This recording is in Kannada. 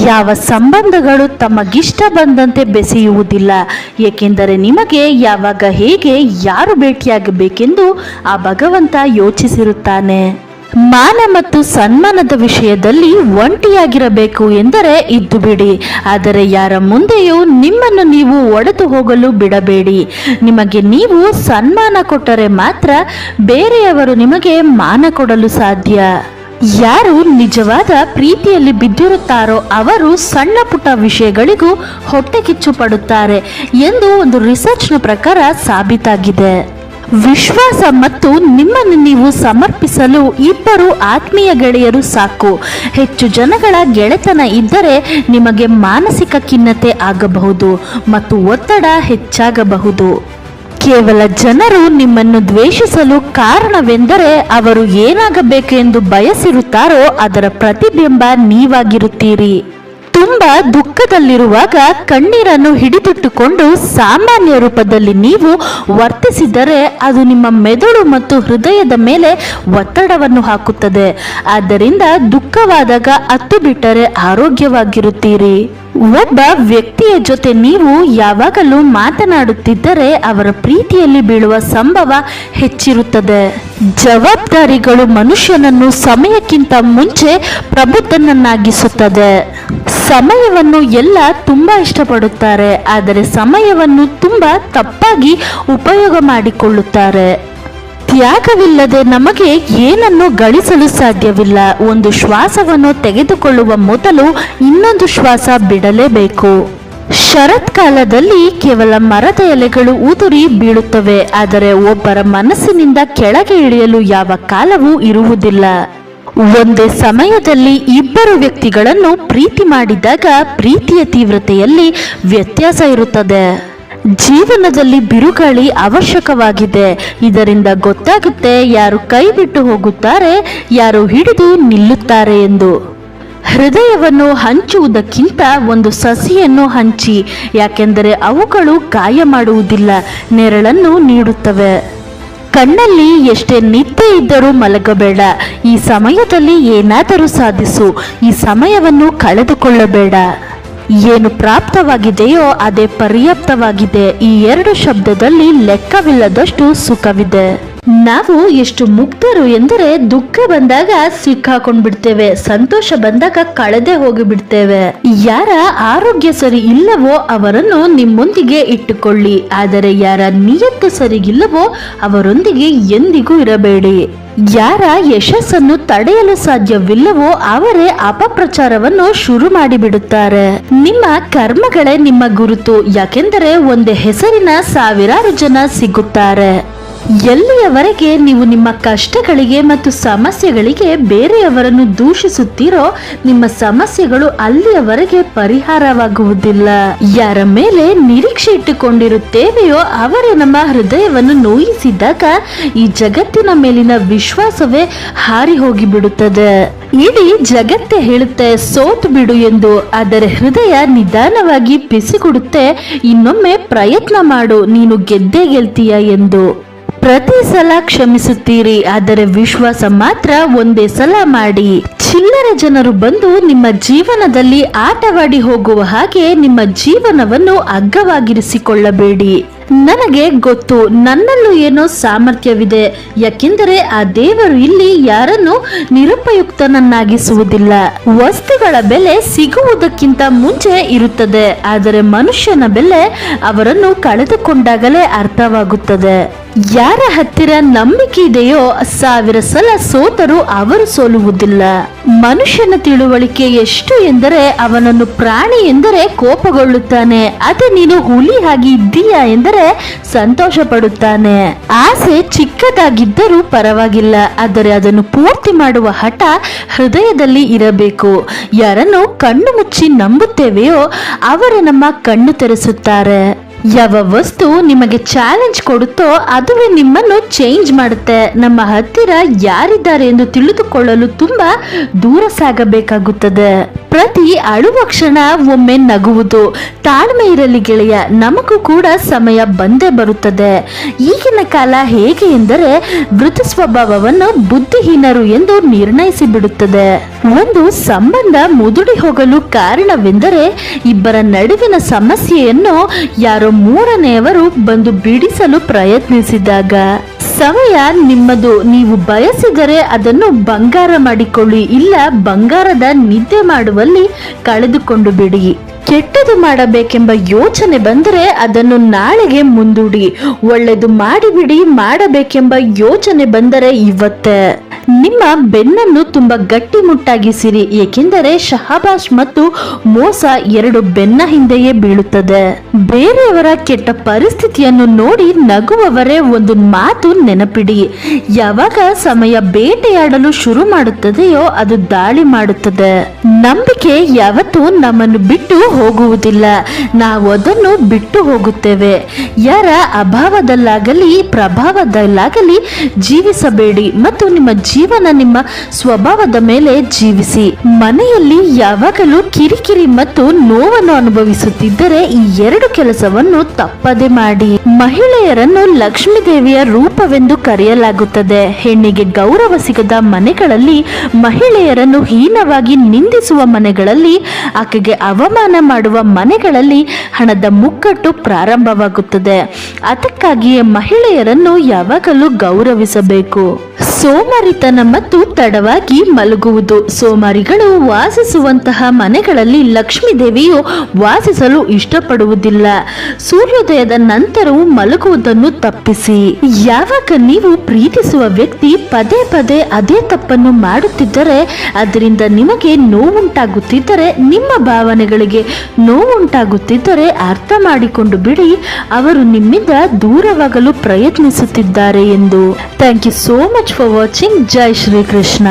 ಯಾವ ಸಂಬಂಧಗಳು ತಮಗಿಷ್ಟ ಬಂದಂತೆ ಬೆಸೆಯುವುದಿಲ್ಲ, ಏಕೆಂದರೆ ನಿಮಗೆ ಯಾವಾಗ ಹೇಗೆ ಯಾರು ಭೇಟಿಯಾಗಬೇಕೆಂದು ಆ ಭಗವಂತ ಯೋಚಿಸಿರುತ್ತಾನೆ. ಮಾನ ಮತ್ತು ಸನ್ಮಾನದ ವಿಷಯದಲ್ಲಿ ಒಂಟಿಯಾಗಿರಬೇಕು ಎಂದರೆ ಇದ್ದು ಬಿಡಿ, ಆದರೆ ಯಾರ ಮುಂದೆಯೂ ನಿಮ್ಮನ್ನು ನೀವು ಒಡೆದು ಹೋಗಲು ಬಿಡಬೇಡಿ. ನಿಮಗೆ ನೀವು ಸನ್ಮಾನ ಕೊಟ್ಟರೆ ಮಾತ್ರ ಬೇರೆಯವರು ನಿಮಗೆ ಮಾನ ಕೊಡಲು ಸಾಧ್ಯ. ಯಾರು ನಿಜವಾದ ಪ್ರೀತಿಯಲ್ಲಿ ಬಿದ್ದಿರುತ್ತಾರೋ ಅವರು ಸಣ್ಣ ಪುಟ್ಟ ವಿಷಯಗಳಿಗೂ ಹೊಟ್ಟೆ ಕಿಚ್ಚು ಪಡುತ್ತಾರೆ ಎಂದು ಒಂದು ರಿಸರ್ಚ್ನ ಪ್ರಕಾರ ಸಾಬೀತಾಗಿದೆ. ವಿಶ್ವಾಸ ಮತ್ತು ನಿಮ್ಮನ್ನು ನೀವು ಸಮರ್ಪಿಸಲು ಇಬ್ಬರು ಆತ್ಮೀಯ ಗೆಳೆಯರು ಸಾಕು. ಹೆಚ್ಚು ಜನಗಳ ಗೆಳೆತನ ಇದ್ದರೆ ನಿಮಗೆ ಮಾನಸಿಕ ಖಿನ್ನತೆ ಆಗಬಹುದು ಮತ್ತು ಒತ್ತಡ ಹೆಚ್ಚಾಗಬಹುದು. ಕೇವಲ ಜನರು ನಿಮ್ಮನ್ನು ದ್ವೇಷಿಸಲು ಕಾರಣವೆಂದರೆ ಅವರು ಏನಾಗಬೇಕು ಎಂದು ಬಯಸಿರುತ್ತಾರೋ ಅದರ ಪ್ರತಿಬಿಂಬ ನೀವಾಗಿರುತ್ತೀರಿ. ತುಂಬಾ ದುಃಖದಲ್ಲಿರುವಾಗ ಕಣ್ಣೀರನ್ನು ಹಿಡಿದಿಟ್ಟುಕೊಂಡು ಸಾಮಾನ್ಯ ರೂಪದಲ್ಲಿ ನೀವು ವರ್ತಿಸಿದರೆ ಅದು ನಿಮ್ಮ ಮೆದುಳು ಮತ್ತು ಹೃದಯದ ಮೇಲೆ ಒತ್ತಡವನ್ನು ಹಾಕುತ್ತದೆ. ಆದ್ದರಿಂದ ದುಃಖವಾದಾಗ ಅತ್ತು ಬಿಟ್ಟರೆ ಆರೋಗ್ಯವಾಗಿರುತ್ತೀರಿ. ಒಬ್ಬ ವ್ಯಕ್ತಿಯ ಜೊತೆ ನೀವು ಯಾವಾಗಲೂ ಮಾತನಾಡುತ್ತಿದ್ದರೆ ಅವರ ಪ್ರೀತಿಯಲ್ಲಿ ಬೀಳುವ ಸಂಭವ ಹೆಚ್ಚಿರುತ್ತದೆ. ಜವಾಬ್ದಾರಿಗಳು ಮನುಷ್ಯನನ್ನು ಸಮಯಕ್ಕಿಂತ ಮುಂಚೆ ಪ್ರಬುದ್ಧನನ್ನಾಗಿಸುತ್ತದೆ. ಸಮಯವನ್ನು ಎಲ್ಲ ತುಂಬಾ ಇಷ್ಟಪಡುತ್ತಾರೆ, ಆದರೆ ಸಮಯವನ್ನು ತುಂಬಾ ತಪ್ಪಾಗಿ ಉಪಯೋಗ ಮಾಡಿಕೊಳ್ಳುತ್ತಾರೆ. ತ್ಯಾಗವಿಲ್ಲದೆ ನಮಗೆ ಏನನ್ನು ಗಳಿಸಲು ಸಾಧ್ಯವಿಲ್ಲ. ಒಂದು ಶ್ವಾಸವನ್ನು ತೆಗೆದುಕೊಳ್ಳುವ ಮೊದಲು ಇನ್ನೊಂದು ಶ್ವಾಸ ಬಿಡಲೇಬೇಕು. ಶರತ್ಕಾಲದಲ್ಲಿ ಕೇವಲ ಮರದ ಎಲೆಗಳು ಉದುರಿ ಬೀಳುತ್ತವೆ, ಆದರೆ ಒಬ್ಬರ ಮನಸ್ಸಿನಿಂದ ಕೆಳಗೆ ಇಳಿಯಲು ಯಾವ ಕಾಲವೂ ಇರುವುದಿಲ್ಲ. ಒಂದೇ ಸಮಯದಲ್ಲಿ ಇಬ್ಬರು ವ್ಯಕ್ತಿಗಳನ್ನು ಪ್ರೀತಿ ಮಾಡಿದಾಗ ಪ್ರೀತಿಯ ತೀವ್ರತೆಯಲ್ಲಿ ವ್ಯತ್ಯಾಸ ಇರುತ್ತದೆ. ಜೀವನದಲ್ಲಿ ಬಿರುಗಾಳಿ ಅವಶ್ಯಕವಾಗಿದೆ. ಇದರಿಂದ ಗೊತ್ತಾಗುತ್ತೆ ಯಾರು ಕೈ ಬಿಟ್ಟು ಹೋಗುತ್ತಾರೆ, ಯಾರು ಹಿಡಿದು ನಿಲ್ಲುತ್ತಾರೆ ಎಂದು. ಹೃದಯವನ್ನು ಹಂಚುವುದಕ್ಕಿಂತ ಒಂದು ಸಸಿಯನ್ನು ಹಂಚಿ, ಯಾಕೆಂದರೆ ಅವುಗಳು ಗಾಯ ಮಾಡುವುದಿಲ್ಲ, ನೆರಳನ್ನು ನೀಡುತ್ತವೆ. ಕಣ್ಣಲ್ಲಿ ಎಷ್ಟೇ ನಿದ್ದೆ ಇದ್ದರೂ ಮಲಗಬೇಡ. ಈ ಸಮಯದಲ್ಲಿ ಏನಾದರೂ ಸಾಧಿಸು. ಈ ಸಮಯವನ್ನು ಕಳೆದುಕೊಳ್ಳಬೇಡ. ಏನು ಪ್ರಾಪ್ತವಾಗಿದೆಯೋ ಅದೇ ಪರ್ಯಾಪ್ತವಾಗಿದೆ. ಈ ಎರಡು ಶಬ್ದದಲ್ಲಿ ಲೆಕ್ಕವಿಲ್ಲದಷ್ಟು ಸುಖವಿದೆ. ನಾವು ಎಷ್ಟು ಮುಕ್ತರು ಎಂದರೆ ದುಃಖ ಬಂದಾಗ ಸಿಕ್ಕಾಕೊಂಡ್ಬಿಡ್ತೇವೆ, ಸಂತೋಷ ಬಂದಾಗ ಕಳೆದೇ ಹೋಗಿಬಿಡ್ತೇವೆ. ಯಾರ ಆರೋಗ್ಯ ಸರಿ ಇಲ್ಲವೋ ಅವರನ್ನು ನಿಮ್ಮೊಂದಿಗೆ ಇಟ್ಟುಕೊಳ್ಳಿ, ಆದರೆ ಯಾರ ನಿಯತ್ತು ಸರಿಗಿಲ್ಲವೋ ಅವರೊಂದಿಗೆ ಎಂದಿಗೂ ಇರಬೇಡಿ. ಯಾರ ಯಶಸ್ಸನ್ನು ತಡೆಯಲು ಸಾಧ್ಯವಿಲ್ಲವೋ ಅವರೇ ಅಪಪ್ರಚಾರವನ್ನು ಶುರು ಮಾಡಿಬಿಡುತ್ತಾರೆ. ನಿಮ್ಮ ಕರ್ಮಗಳೇ ನಿಮ್ಮ ಗುರುತು, ಯಾಕೆಂದರೆ ಒಂದೇ ಹೆಸರಿನ ಸಾವಿರಾರು ಜನ ಸಿಗುತ್ತಾರೆ. ಎಲ್ಲಿಯವರೆಗೆ ನೀವು ನಿಮ್ಮ ಕಷ್ಟಗಳಿಗೆ ಮತ್ತು ಸಮಸ್ಯೆಗಳಿಗೆ ಬೇರೆಯವರನ್ನು ದೂಷಿಸುತ್ತೀರೋ ನಿಮ್ಮ ಸಮಸ್ಯೆಗಳು ಅಲ್ಲಿಯವರೆಗೆ ಪರಿಹಾರವಾಗುವುದಿಲ್ಲ. ಯಾರ ಮೇಲೆ ನಿರೀಕ್ಷೆ ಇಟ್ಟುಕೊಂಡಿರುತ್ತೇವೆಯೋ ಅವರೇ ನಮ್ಮ ಹೃದಯವನ್ನು ನೋಯಿಸಿದಾಗ ಈ ಜಗತ್ತಿನ ಮೇಲಿನ ವಿಶ್ವಾಸವೇ ಹಾರಿ ಹೋಗಿಬಿಡುತ್ತದೆ. ಇಡೀ ಜಗತ್ತೇ ಹೇಳುತ್ತೆ ಸೋತು ಬಿಡು ಎಂದು, ಆದರೆ ಹೃದಯ ನಿಧಾನವಾಗಿ ಪಿಸಿಕೊಡುತ್ತೆ ಇನ್ನೊಮ್ಮೆ ಪ್ರಯತ್ನ ಮಾಡು, ನೀನು ಗೆದ್ದೇ ಗೆಲ್ತೀಯ ಎಂದು. ಪ್ರತಿ ಸಲ ಕ್ಷಮಿಸುತ್ತೀರಿ, ಆದರೆ ವಿಶ್ವಾಸ ಮಾತ್ರ ಒಂದೇ ಸಲ ಮಾಡಿ. ಚಿಲ್ಲರೆ ಜನರು ಬಂದು ನಿಮ್ಮ ಜೀವನದಲ್ಲಿ ಆಟವಾಡಿ ಹೋಗುವ ಹಾಗೆ ನಿಮ್ಮ ಜೀವನವನ್ನು ಅಗ್ಗವಾಗಿರಿಸಿಕೊಳ್ಳಬೇಡಿ. ನನಗೆ ಗೊತ್ತು ನನ್ನಲ್ಲೂ ಏನೋ ಸಾಮರ್ಥ್ಯವಿದೆ, ಯಾಕೆಂದರೆ ಆ ದೇವರು ಇಲ್ಲಿ ಯಾರನ್ನು ನಿರುಪಯುಕ್ತನನ್ನಾಗಿಸುವುದಿಲ್ಲ. ವಸ್ತುಗಳ ಬೆಲೆ ಸಿಗುವುದಕ್ಕಿಂತ ಮುಂಚೆ ಇರುತ್ತದೆ, ಆದರೆ ಮನುಷ್ಯನ ಬೆಲೆ ಅವರನ್ನು ಕಳೆದುಕೊಂಡಾಗಲೇ ಅರ್ಥವಾಗುತ್ತದೆ. ಯಾರ ಹತ್ತಿರ ನಂಬಿಕೆ ಇದೆಯೋ 1000 ಸಲ ಸೋತರೂ ಅವರು ಸೋಲುವುದಿಲ್ಲ. ಮನುಷ್ಯನ ತಿಳುವಳಿಕೆ ಎಷ್ಟು ಎಂದರೆ ಅವನನ್ನು ಪ್ರಾಣಿ ಎಂದರೆ ಕೋಪಗೊಳ್ಳುತ್ತಾನೆ, ಅದೇ ನೀನು ಹುಲಿ ಆಗಿ ಇದ್ದೀಯಾ ಎಂದರೆ ಸಂತೋಷ ಪಡುತ್ತಾನೆ. ಆಸೆ ಚಿಕ್ಕದಾಗಿದ್ದರೂ ಪರವಾಗಿಲ್ಲ, ಆದರೆ ಅದನ್ನು ಪೂರ್ತಿ ಮಾಡುವ ಹಠ ಹೃದಯದಲ್ಲಿ ಇರಬೇಕು. ಯಾರನ್ನು ಕಣ್ಣು ಮುಚ್ಚಿ ನಂಬುತ್ತೇವೆಯೋ ಅವರೇ ನಮ್ಮ ಕಣ್ಣು ತೆರೆಸುತ್ತಾರೆ. ಯಾವ ವಸ್ತು ನಿಮಗೆ ಚಾಲೆಂಜ್ ಕೊಡುತ್ತೋ ಅದುವೇ ನಿಮ್ಮನ್ನು ಚೇಂಜ್ ಮಾಡುತ್ತೆ. ನಮ್ಮ ಹತ್ತಿರ ಯಾರಿದ್ದಾರೆ ಎಂದು ತಿಳಿದುಕೊಳ್ಳಲು ತುಂಬಾ ದೂರ ಸಾಗಬೇಕಾಗುತ್ತದೆ. ಪ್ರತಿ ಅಳುವ ಕ್ಷಣ ಒಮ್ಮೆ ನಗುವುದು. ತಾಳ್ಮೆ ಇರಲಿ ಗೆಳೆಯ, ನಮಗೂ ಕೂಡ ಸಮಯ ಬಂದೇ ಬರುತ್ತದೆ. ಈಗಿನ ಕಾಲ ಹೇಗೆ ಎಂದರೆ ಮೃದು ಸ್ವಭಾವವನ್ನು ಬುದ್ಧಿಹೀನರು ಎಂದು ನಿರ್ಣಯಿಸಿ ಬಿಡುತ್ತದೆ. ಒಂದು ಸಂಬಂಧ ಮುದುಡಿ ಹೋಗಲು ಕಾರಣವೆಂದರೆ ಇಬ್ಬರ ನಡುವಿನ ಸಮಸ್ಯೆಯನ್ನು ಯಾರೋ ಮೂರನೆಯವರು ಬಂದು ಬಿಡಿಸಲು ಪ್ರಯತ್ನಿಸಿದಾಗ. ಸಮಯ ನಿಮ್ಮದು. ನೀವು ಬಯಸಿದರೆ ಅದನ್ನು ಬಂಗಾರ ಮಾಡಿಕೊಳ್ಳಿ, ಇಲ್ಲ ಬಂಗಾರದ ನಿದ್ದೆ ಮಾಡುವಲ್ಲಿ ಕಳೆದುಕೊಂಡು ಬಿಡಿ. ಕೆಟ್ಟದು ಮಾಡಬೇಕೆಂಬ ಯೋಚನೆ ಬಂದರೆ ಅದನ್ನು ನಾಳೆಗೆ ಮುಂದೂಡಿ. ಒಳ್ಳೆದು ಮಾಡಿಬಿಡಿ. ಮಾಡಬೇಕೆಂಬ ಯೋಚನೆ ಬಂದರೆ ಇವತ್ತೇ. ನಿಮ್ಮ ಬೆನ್ನನ್ನು ತುಂಬಾ ಗಟ್ಟಿಮುಟ್ಟಾಗಿಸಿರಿ, ಏಕೆಂದರೆ ಶಹಬಾಷ್ ಮತ್ತು ಮೋಸ ಎರಡು ಬೆನ್ನ ಹಿಂದೆಯೇ ಬೀಳುತ್ತದೆ. ಬೇರೆಯವರ ಕೆಟ್ಟ ಪರಿಸ್ಥಿತಿಯನ್ನು ನೋಡಿ ನಗುವವರೇ ಒಂದು ಮಾತು ನೆನಪಿಡಿ. ಯಾವಾಗ ಸಮಯ ಬೇಟೆಯಾಡಲು ಶುರು ಮಾಡುತ್ತದೆಯೋ ಅದು ದಾಳಿ ಮಾಡುತ್ತದೆ. ನಂಬಿಕೆ ಯಾವತ್ತೂ ನಮ್ಮನ್ನು ಬಿಟ್ಟು ಹೋಗುವುದಿಲ್ಲ, ನಾವು ಅದನ್ನು ಬಿಟ್ಟು ಹೋಗುತ್ತೇವೆ. ಯಾರ ಅಭಾವದಲ್ಲಾಗಲಿ ಪ್ರಭಾವದಲ್ಲಾಗಲಿ ಜೀವಿಸಬೇಡಿ ಮತ್ತು ನಿಮ್ಮ ಜೀವನ ನಿಮ್ಮ ಸ್ವಭಾವದ ಮೇಲೆ ಜೀವಿಸಿ. ಮನೆಯಲ್ಲಿ ಯಾವಾಗಲೂ ಕಿರಿಕಿರಿ ಮತ್ತು ನೋವನ್ನು ಅನುಭವಿಸುತ್ತಿದ್ದರೆ ಈ ಎರಡು ಕೆಲಸವನ್ನು ತಪ್ಪದೆ ಮಾಡಿ. ಮಹಿಳೆಯರನ್ನು ಲಕ್ಷ್ಮೀ ದೇವಿಯ ರೂಪವೆಂದು ಕರೆಯಲಾಗುತ್ತದೆ. ಹೆಣ್ಣಿಗೆ ಗೌರವ ಸಿಗದ ಮನೆಗಳಲ್ಲಿ, ಮಹಿಳೆಯರನ್ನು ಹೀನವಾಗಿ ನಿಂದಿಸುವ ಮನೆಗಳಲ್ಲಿ, ಆಕೆಗೆ ಅವಮಾನ ಮಾಡುವ ಮನೆಗಳಲ್ಲಿ ಹಣದ ಮುಗ್ಗಟ್ಟು ಪ್ರಾರಂಭವಾಗುತ್ತದೆ. ಅದಕ್ಕಾಗಿಯೇ ಮಹಿಳೆಯರನ್ನು ಯಾವಾಗಲೂ ಗೌರವಿಸಬೇಕು. ಸೋಮಾರಿತನ ಮತ್ತು ತಡವಾಗಿ ಮಲಗುವುದು. ಸೋಮಾರಿಗಳು ವಾಸಿಸುವಂತಹ ಮನೆಗಳಲ್ಲಿ ಲಕ್ಷ್ಮೀ ದೇವಿಯು ವಾಸಿಸಲು ಇಷ್ಟಪಡುವುದಿಲ್ಲ. ಸೂರ್ಯೋದಯದ ನಂತರವೂ ಮಲಗುವುದನ್ನು ತಪ್ಪಿಸಿ. ಯಾವಾಗ ನೀವು ಪ್ರೀತಿಸುವ ವ್ಯಕ್ತಿ ಪದೇ ಪದೇ ಅದೇ ತಪ್ಪನ್ನು ಮಾಡುತ್ತಿದ್ದರೆ, ಅದರಿಂದ ನಿಮಗೆ ನೋವುಂಟಾಗುತ್ತಿದ್ದರೆ, ನಿಮ್ಮ ಭಾವನೆಗಳಿಗೆ ನೋವುಂಟಾಗುತ್ತಿದ್ದರೆ ಅರ್ಥ ಮಾಡಿಕೊಂಡು ಬಿಡಿ, ಅವರು ನಿಮ್ಮಿಂದ ದೂರವಾಗಲು ಪ್ರಯತ್ನಿಸುತ್ತಿದ್ದಾರೆ ಎಂದು. Thank you so much for watching. ಜೈ ಶ್ರೀ ಕೃಷ್ಣ.